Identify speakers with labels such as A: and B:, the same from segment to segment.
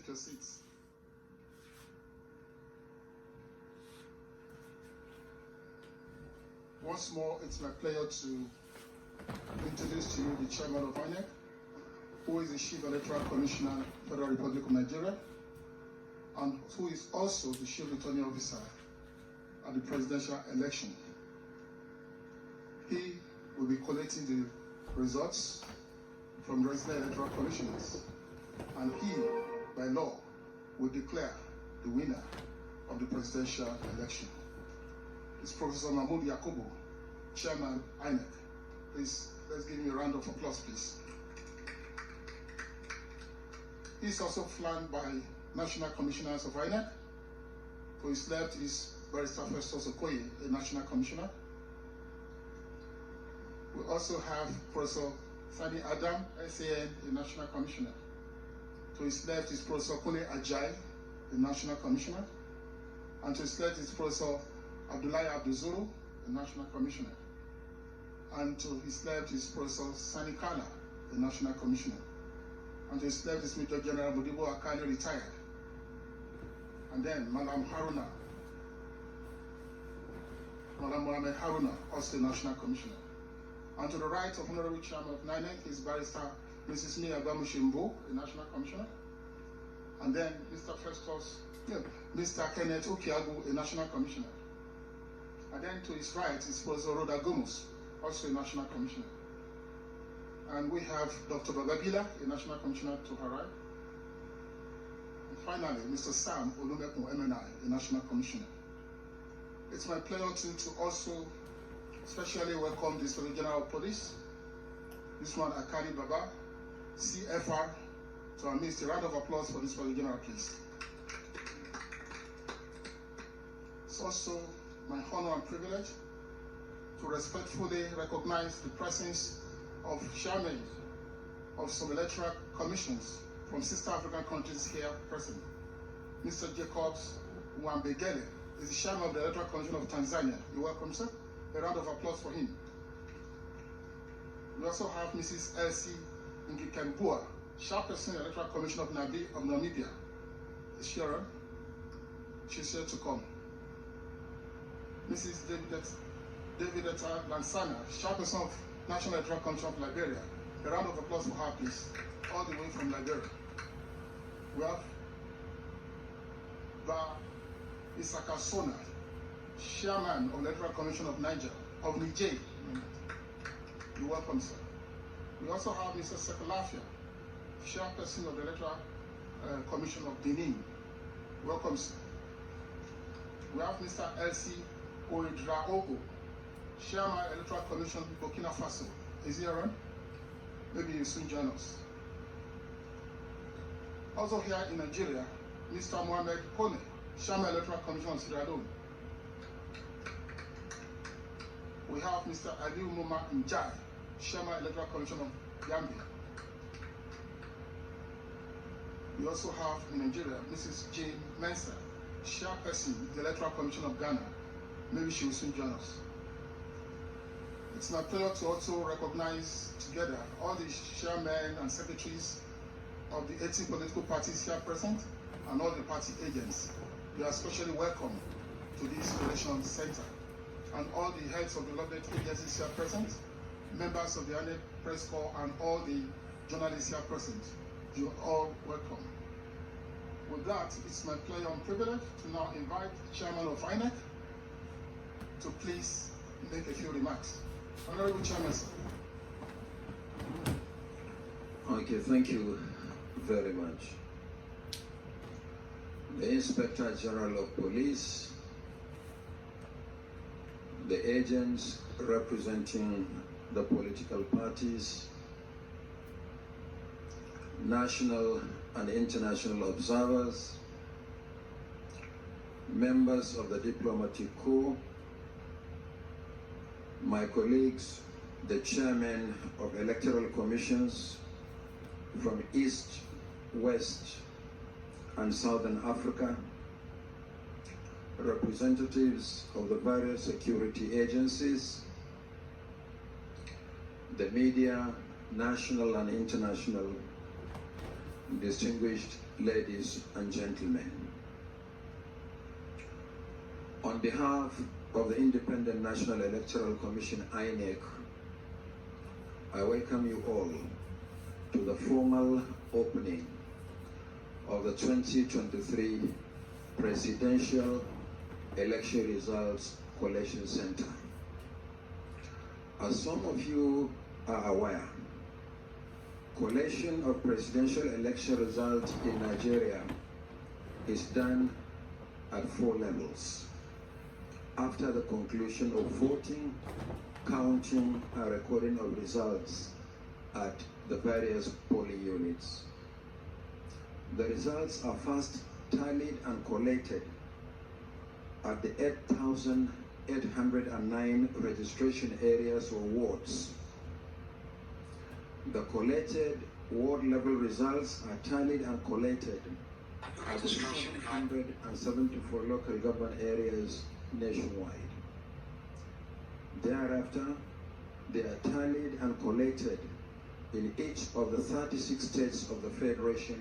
A: your seats. Once more, it's my pleasure to introduce to you the Chairman of INEC, who is the Chief Electoral Commissioner, Federal Republic of Nigeria, and who is also the Chief Returning Officer at the presidential election. He will be collating the results from the resident electoral commissioners, and he, by law, will declare the winner of the presidential election. It's Professor Mahmoud Yakubu, Chairman INEC. Please, let's give him a round of applause, please. He's also flanked by National Commissioners of INEC. To his left is Barrister Festus Okoye, a National Commissioner. We also have Professor Sani Adam, SAN, a National Commissioner. To his left is Professor Kune Ajay, the National Commissioner. And to his left is Professor Abdullahi Abduzuru, the National Commissioner. And to his left is Professor Sani Kala, the National Commissioner. And to his left is Major General Modibo Akali, retired. And then Madam Mohamed Haruna, also the National Commissioner. And to the right of Honorable Chairman of INEC is Barrister Mrs. Mia Bamushimbo, the National Commissioner. And then Mr. Kenneth Okiagu, a National Commissioner. And then to his right is Professor Rhoda Gomes, also a National Commissioner. And we have Dr. Babagila, a National Commissioner, to her right. And finally, Mr. Sam Olumekun MNI, a National Commissioner. It's my pleasure to also especially welcome the Inspector General of Police, this one Akani Baba, CFR, to administer a round of applause for this Inspector General, please. It's also my honor and privilege to respectfully recognize the presence of chairmen of some electoral commissions from sister African countries here present. Mr. Jacobs Mwambegele is the chairman of the Electoral Commission of Tanzania. You're welcome, sir. A round of applause for him. We also have Mrs. Elsie Ngikembua, chairperson of the Electoral Commission of Namibia. Is she around? She's here to come. Mrs. Davidetta Lansana, chairperson of National Electoral Commission of Liberia. A round of applause for her, please. All the way from Liberia. We have Ba Isaka Sona, Chairman of the Electoral Commission of Niger. You're welcome, sir. We also have Mr. Sekolafia, Chairperson of the Electoral Commission of Benin. Welcome, sir. We have Mr. Elsie Oedraogo, Chairman Electoral Commission Burkina Faso. Is he around? Maybe he'll soon join us. Also here in Nigeria, Mr. Mohamed Kone, Chairman Electoral Commission of Sierra Leone. We have Mr. Aliu Muma Njai, Chairman Electoral Commission of Gambia. We also have in Nigeria, Mrs. Jane Mensah, Chairperson of the Electoral Commission of Ghana. Maybe she will soon join us. It's my pleasure to also recognize together all the chairmen and secretaries of the 18 political parties here present and all the party agents. You are especially welcome to this election center. And all the heads of the relevant agencies here present, members of the INEC Press Corps, and all the journalists here present. You are all welcome. With that, it's my pleasure and privilege to now invite the Chairman of INEC to please make a few remarks. Honorable Chairman, sir.
B: Okay, thank you very much. The Inspector General of Police, the agents representing the political parties, national and international observers, members of the diplomatic corps, my colleagues, the chairmen of electoral commissions from East, West, and Southern Africa, representatives of the various security agencies, the media, national and international, distinguished ladies and gentlemen, on behalf of the Independent National Electoral Commission, INEC, I welcome you all to the formal opening of the 2023 Presidential Election Results Collation Center. As some of you are aware, collation of presidential election results in Nigeria is done at 4 levels. After the conclusion of voting, counting and recording of results at the various polling units. The results are first tallied and collated at the 8,809 registration areas or wards. The collated ward level results are tallied and collated at the 774 local government areas nationwide. Thereafter, they are tallied and collated in each of the 36 states of the Federation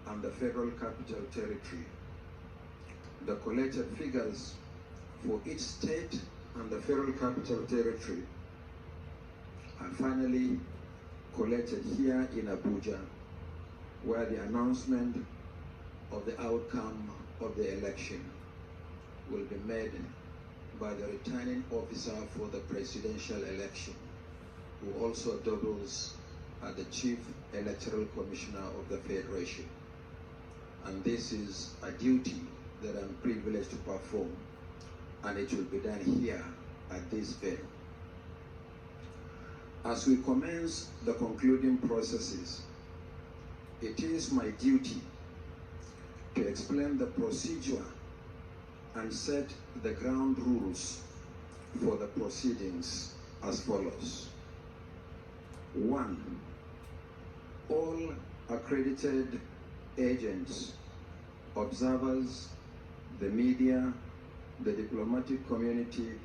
B: and the Federal Capital Territory. The collated figures for each state and the Federal Capital Territory are finally collated here in Abuja, where the announcement of the outcome of the election will be made by the returning officer for the presidential election, who also doubles as the Chief Electoral Commissioner of the Federation. And this is a duty that I'm privileged to perform, and it will be done here at this venue. As we commence the concluding processes, it is my duty to explain the procedure and set the ground rules for the proceedings as follows. 1. All accredited agents, observers, the media, the diplomatic community,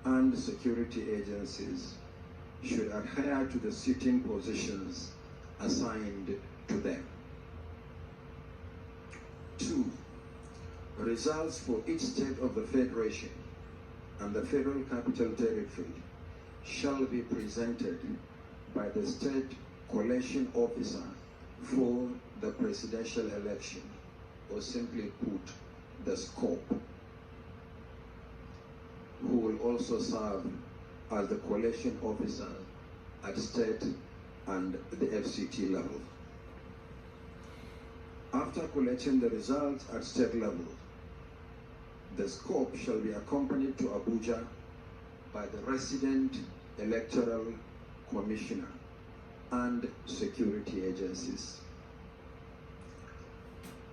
B: and security agencies should adhere to the sitting positions assigned to them. 2. Results for each state of the Federation and the Federal Capital Territory shall be presented by the State Collation Officer for the presidential election, or simply put, the SCOP, who will also serve as the collation officer at state and the FCT level. After collecting the results at state level, the SCOP shall be accompanied to Abuja by the resident electoral commissioner and security agencies.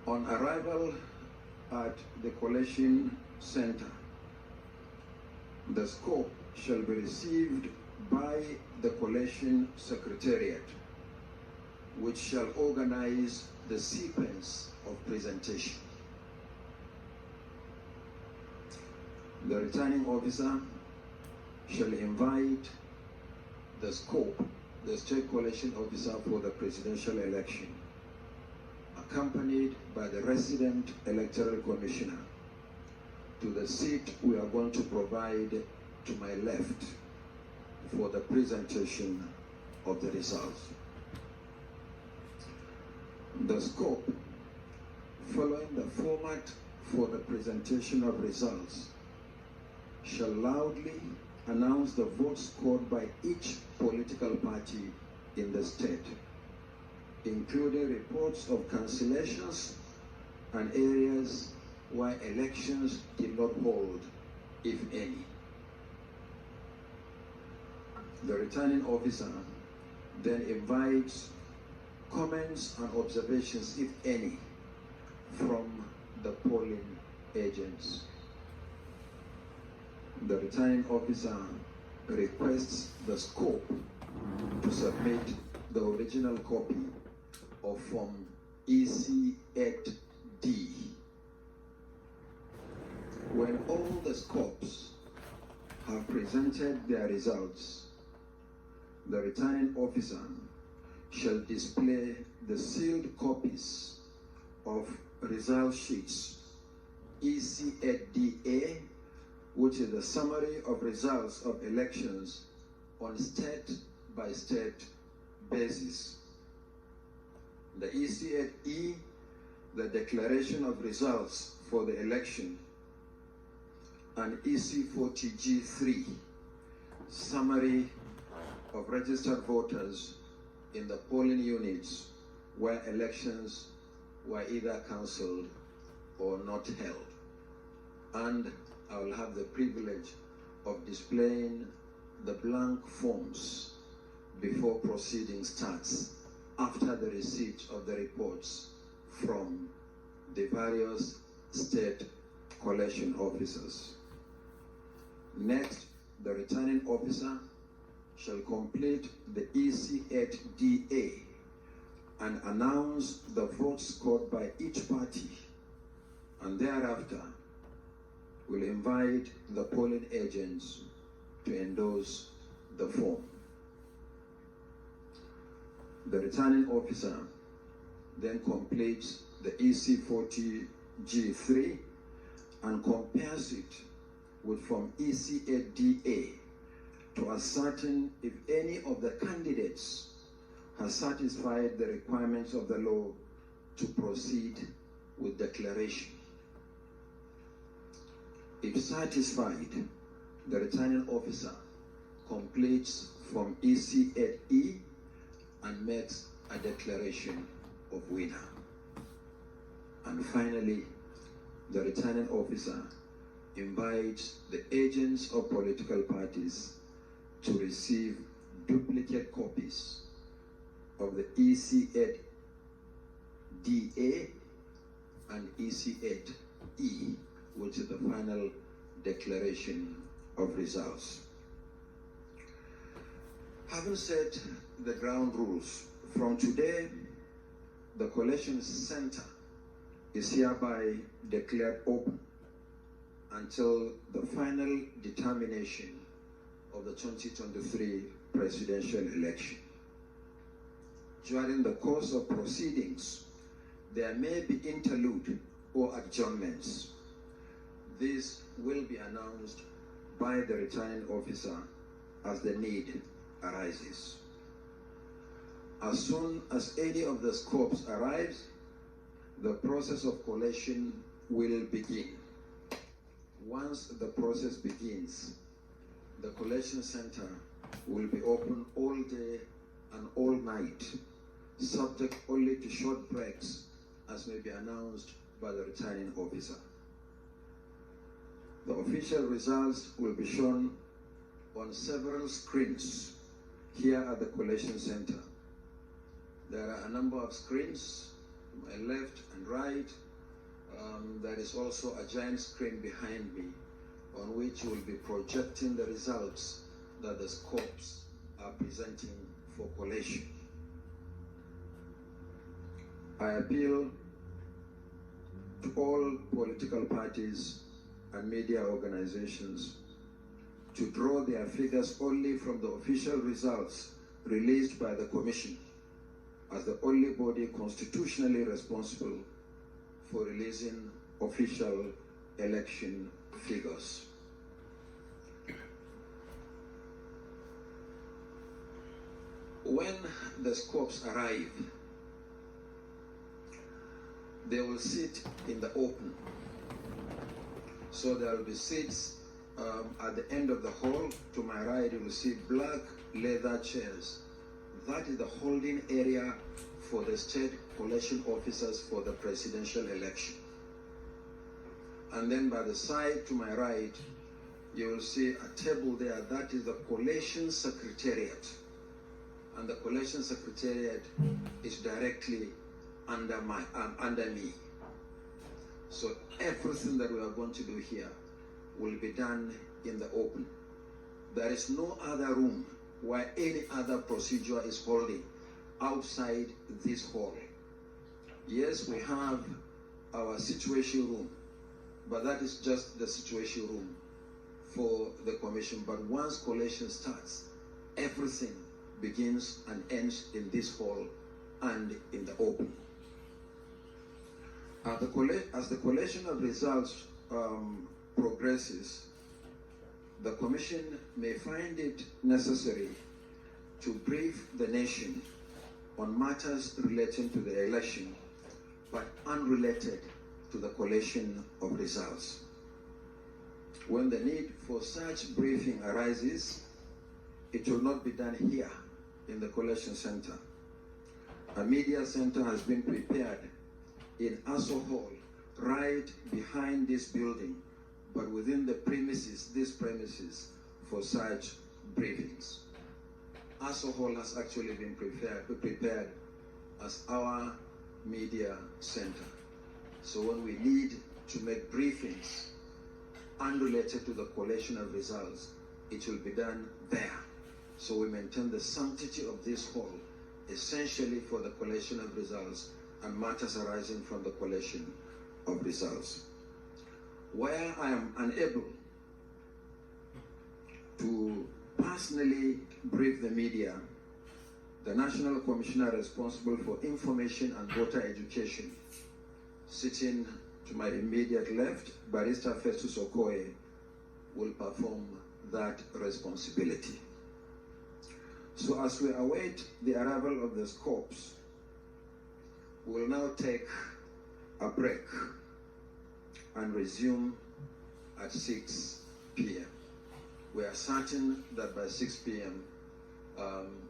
B: On arrival at the collation center, the SCOP shall be received by the collation secretariat, which shall organize the sequence of presentation. The returning officer shall invite the SCOP, the State Collation Officer for the presidential election, accompanied by the resident electoral commissioner, to the seat we are going to provide to my left for the presentation of the results. The SCOP, following the format for the presentation of results, shall loudly announce the votes scored by each political party in the state, including reports of cancellations and areas where elections did not hold, if any. The returning officer then invites comments and observations, if any, from the polling agents. The returning officer requests the SCOP to submit the original copy of Form EC8D. When all the SCOPs have presented their results, the returning officer shall display the sealed copies of result sheets, EC8DA, which is the summary of results of elections on state-by-state basis. The EC8E, the declaration of results for the election, and EC40G3, summary of registered voters in the polling units where elections were either cancelled or not held. And I will have the privilege of displaying the blank forms before proceeding starts after the receipt of the reports from the various state collation officers. Next, the returning officer shall complete the EC8DA and announce the votes scored by each party, and thereafter will invite the polling agents to endorse the form. The returning officer then completes the EC40G3 and compares it with Form EC8DA to ascertain if any of the candidates has satisfied the requirements of the law to proceed with declaration. If satisfied, the returning officer completes Form EC8E and makes a declaration of winner. And finally, the returning officer invites the agents of political parties to receive duplicate copies of the EC8DA and EC8E, which is the final declaration of results. Having set the ground rules, from today, the collation center is hereby declared open until the final determination of the 2023 presidential election. During the course of proceedings, there may be interlude or adjournments. This will be announced by the returning officer as the need arises. As soon as any of the scopes arrives, the process of collation will begin. Once the process begins, the collation center will be open all day and all night, subject only to short breaks as may be announced by the returning officer. The official results will be shown on several screens here at the collation center. There are a number of screens to my left and right. There is also a giant screen behind me on which will be projecting the results that the scopes are presenting for collation. I appeal to all political parties and media organizations to draw their figures only from the official results released by the Commission as the only body constitutionally responsible for releasing official election figures. When the scopes arrive, they will sit in the open. So there will be seats at the end of the hall. To my right, you will see black leather chairs. That is the holding area for the state collation officers for the presidential election. And then by the side to my right, you will see a table there. That is the collation secretariat. And the collation secretariat is directly under me. So everything that we are going to do here will be done in the open. There is no other room where any other procedure is holding outside this hall. Yes, we have our situation room, but that is just the situation room for the commission. But once collation starts, everything begins and ends in this hall and in the open. As the collation of results progresses, the Commission may find it necessary to brief the nation on matters relating to the election, but unrelated to the collation of results. When the need for such briefing arises, it will not be done here in the collation center. A media center has been prepared in Aso Hall, right behind this building, but within the premises, for such briefings. Aso Hall has actually been prepared as our media center. So when we need to make briefings unrelated to the collation of results, it will be done there. So we maintain the sanctity of this hall, essentially for the collation of results and matters arising from the collation of results. Where I am unable to personally brief the media, the National Commissioner responsible for information and voter education, sitting to my immediate left, Barrister Festus Okoye, will perform that responsibility. So as we await the arrival of the scopes, we will now take a break and resume at 6 p.m. We are certain that by 6 p.m.,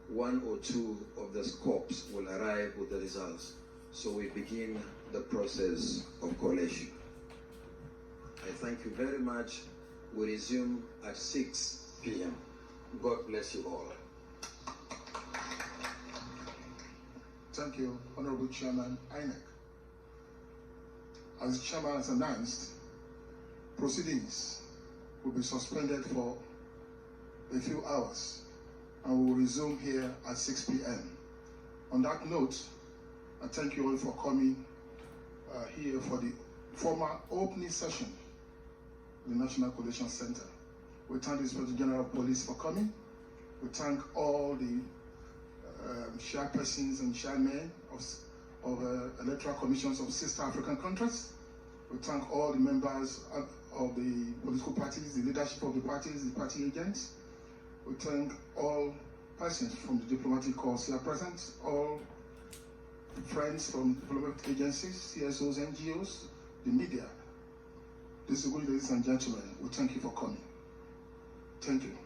B: one or two of the scopes will arrive with the results. So we begin the process of collation. I thank you very much. We resume at 6 p.m. God bless you all.
A: Thank you, Honorable Chairman INEC. As the Chairman has announced, proceedings will be suspended for a few hours and we will resume here at 6 p.m. On that note, I thank you all for coming here for the formal opening session of the National Collation Center. We thank the Inspector General of Police for coming. We thank all the chairpersons and chairmen of electoral commissions of sister African countries. We thank all the members of the political parties, the leadership of the parties, the party agents. We thank all persons from the diplomatic corps here present, all friends from diplomatic agencies, CSOs, NGOs, the media. Distinguished ladies and gentlemen, we thank you for coming. Thank you.